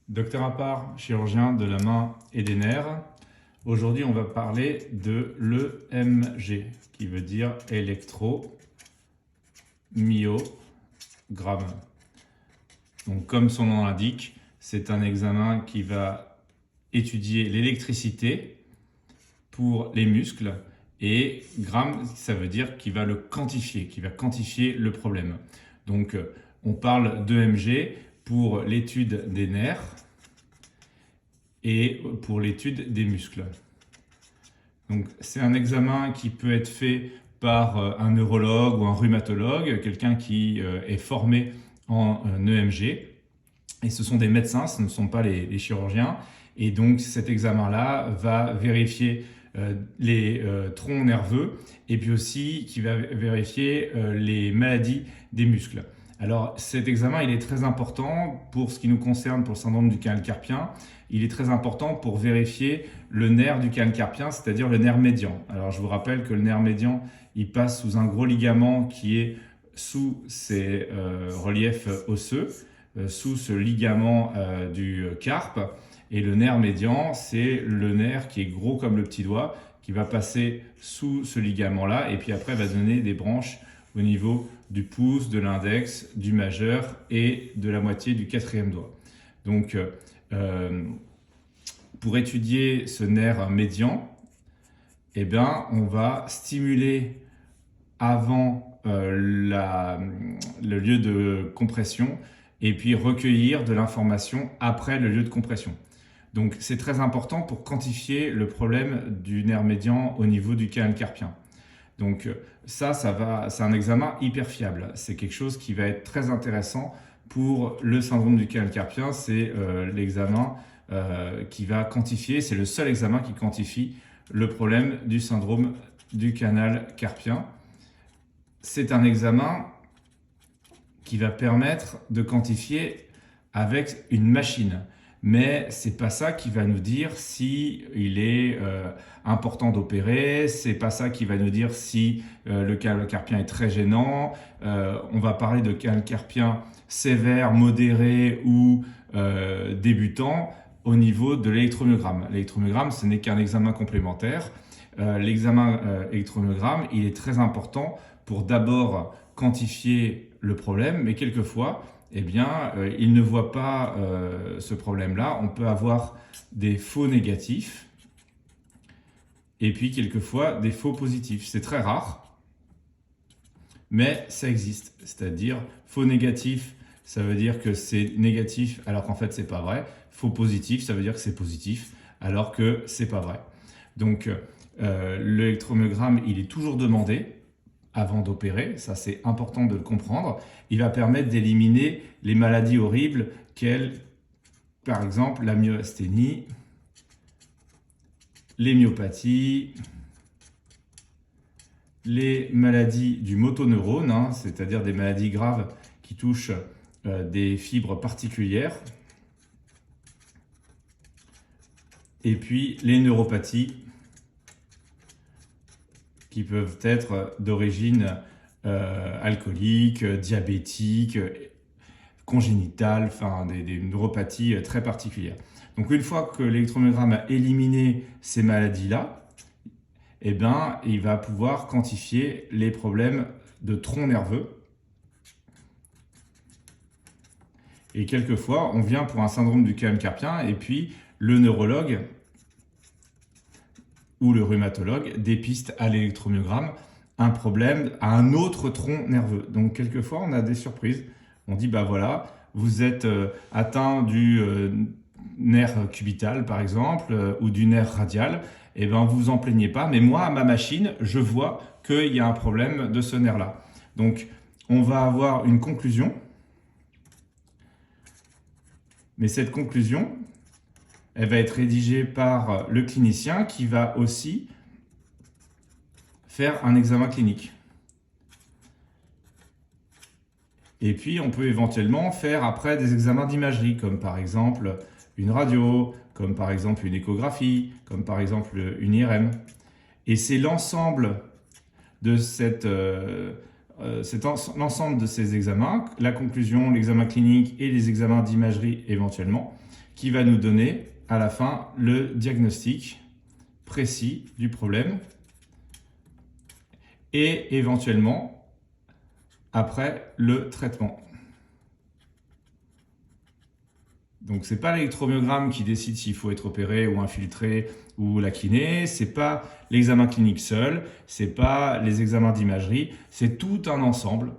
Docteur Appart, chirurgien de la main et des nerfs. Aujourd'hui, on va parler de l'EMG, qui veut dire électromyogramme. Donc, comme son nom l'indique, c'est un examen qui va étudier l'électricité pour les muscles et gramme, ça veut dire qu'il va le quantifier, qui va quantifier le problème. Donc, on parle d'EMG pour l'étude des nerfs et pour l'étude des muscles. Donc, c'est un examen qui peut être fait par un neurologue ou un rhumatologue, quelqu'un qui est formé en EMG. Et ce sont des médecins, ce ne sont pas les chirurgiens. Et donc, cet examen-là va vérifier les troncs nerveux et puis aussi qui va vérifier les maladies des muscles. Alors, cet examen, il est très important pour ce qui nous concerne pour le syndrome du canal carpien. Il est très important pour vérifier le nerf du canal carpien, c'est-à-dire le nerf médian. Alors, je vous rappelle que le nerf médian, il passe sous un gros ligament qui est sous ces reliefs osseux, sous ce ligament du carpe. Et le nerf médian, c'est le nerf qui est gros comme le petit doigt, qui va passer sous ce ligament-là, et puis après va donner des branches au niveau du pouce, de l'index, du majeur et de la moitié du quatrième doigt. Donc, pour étudier ce nerf médian, eh bien, on va stimuler avant le lieu de compression et puis recueillir de l'information après le lieu de compression. Donc, c'est très important pour quantifier le problème du nerf médian au niveau du canal carpien. Donc c'est un examen hyper fiable. C'est quelque chose qui va être très intéressant pour le syndrome du canal carpien. C'est l'examen qui va quantifier, c'est le seul examen qui quantifie le problème du syndrome du canal carpien. C'est un examen qui va permettre de quantifier avec une machine. Mais c'est pas ça qui va nous dire si il est important d'opérer, c'est pas ça qui va nous dire si le canal carpien est très gênant. On va parler de canal carpien sévère, modéré ou débutant au niveau de l'électromyogramme. L'électromyogramme, ce n'est qu'un examen complémentaire. L'examen électromyogramme, il est très important pour d'abord quantifier le problème, mais quelquefois, eh bien, il ne voit pas ce problème-là. On peut avoir des faux négatifs et puis quelquefois des faux positifs. C'est très rare, mais ça existe. C'est-à-dire, faux négatif, ça veut dire que c'est négatif alors qu'en fait, c'est pas vrai. Faux positif, ça veut dire que c'est positif alors que c'est pas vrai. Donc, l'électromyogramme, il est toujours demandé avant d'opérer, ça c'est important de le comprendre. Il va permettre d'éliminer les maladies horribles par exemple la myasthénie, les myopathies, les maladies du motoneurone, c'est-à-dire des maladies graves qui touchent des fibres particulières, et puis les neuropathies qui peuvent être d'origine alcoolique, diabétique, congénitale, enfin des neuropathies très particulières. Donc une fois que l'électromyogramme a éliminé ces maladies-là, eh bien, il va pouvoir quantifier les problèmes de tronc nerveux. Et quelquefois, on vient pour un syndrome du canal carpien et puis le neurologue ou le rhumatologue dépiste à l'électromyogramme un problème à un autre tronc nerveux. Donc quelquefois on a des surprises. On dit bah voilà, vous êtes atteint du nerf cubital par exemple ou du nerf radial, et ben vous en plaignez pas, mais moi à ma machine je vois qu'il y a un problème de ce nerf là. Donc on va avoir une conclusion, mais cette conclusion elle va être rédigée par le clinicien qui va aussi faire un examen clinique. Et puis, on peut éventuellement faire après des examens d'imagerie, comme par exemple une radio, comme par exemple une échographie, comme par exemple une IRM. Et c'est l'ensemble de l'ensemble de ces examens, la conclusion, l'examen clinique et les examens d'imagerie éventuellement, qui va nous donner à la fin le diagnostic précis du problème et éventuellement après le traitement. Donc c'est pas l'électromyogramme qui décide s'il faut être opéré ou infiltré ou la kiné, c'est pas l'examen clinique seul, c'est pas les examens d'imagerie, c'est tout un ensemble.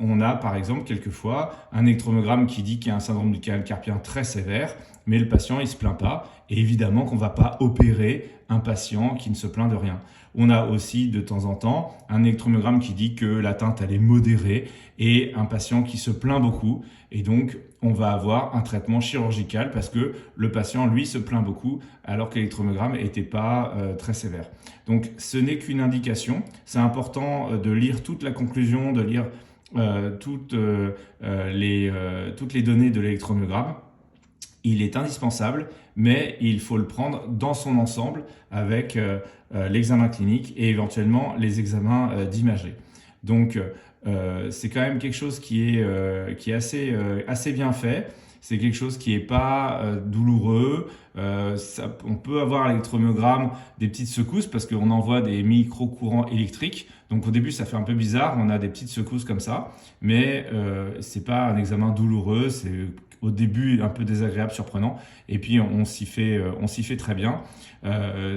On a par exemple quelquefois un électromyogramme qui dit qu'il y a un syndrome du canal carpien très sévère, mais le patient il se plaint pas, et évidemment qu'on va pas opérer un patient qui ne se plaint de rien. On a aussi de temps en temps un électromyogramme qui dit que l'atteinte elle est modérée et un patient qui se plaint beaucoup, et donc on va avoir un traitement chirurgical parce que le patient lui se plaint beaucoup alors que l'électromyogramme n'était pas très sévère. Donc ce n'est qu'une indication, c'est important de lire toute la conclusion, de lire toutes les données de l'électromyogramme. Il est indispensable, mais il faut le prendre dans son ensemble avec l'examen clinique et éventuellement les examens d'imagerie. Donc, c'est quand même quelque chose qui est assez bien fait. C'est quelque chose qui n'est pas douloureux. On peut avoir à l'électromyogramme des petites secousses parce qu'on envoie des micro-courants électriques. Donc au début, ça fait un peu bizarre. On a des petites secousses comme ça. Mais ce n'est pas un examen douloureux. C'est au début un peu désagréable, surprenant. Et puis on s'y fait très bien.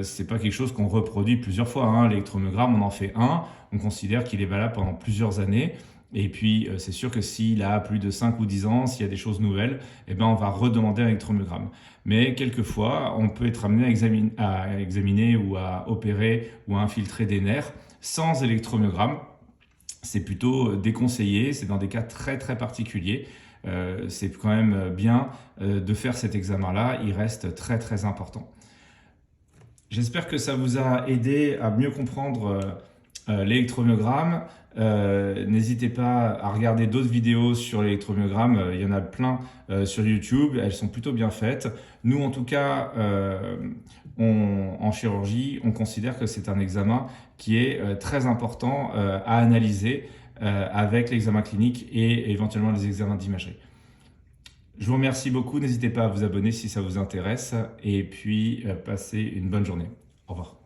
C'est pas quelque chose qu'on reproduit plusieurs fois, hein. L'électromyogramme, on en fait un. On considère qu'il est valable pendant plusieurs années. Et puis, c'est sûr que s'il a plus de 5 ou 10 ans, s'il y a des choses nouvelles, eh ben, on va redemander un électromyogramme. Mais quelquefois, on peut être amené à examiner ou à opérer ou à infiltrer des nerfs sans électromyogramme. C'est plutôt déconseillé, c'est dans des cas très très particuliers. C'est quand même bien de faire cet examen-là, il reste très très important. J'espère que ça vous a aidé à mieux comprendre l'électromyogramme. N'hésitez pas à regarder d'autres vidéos sur l'électromyogramme, il y en a plein sur YouTube, elles sont plutôt bien faites. Nous en tout cas, en chirurgie, on considère que c'est un examen qui est très important à analyser avec l'examen clinique et éventuellement les examens d'imagerie. Je vous remercie beaucoup, n'hésitez pas à vous abonner si ça vous intéresse et puis passez une bonne journée. Au revoir.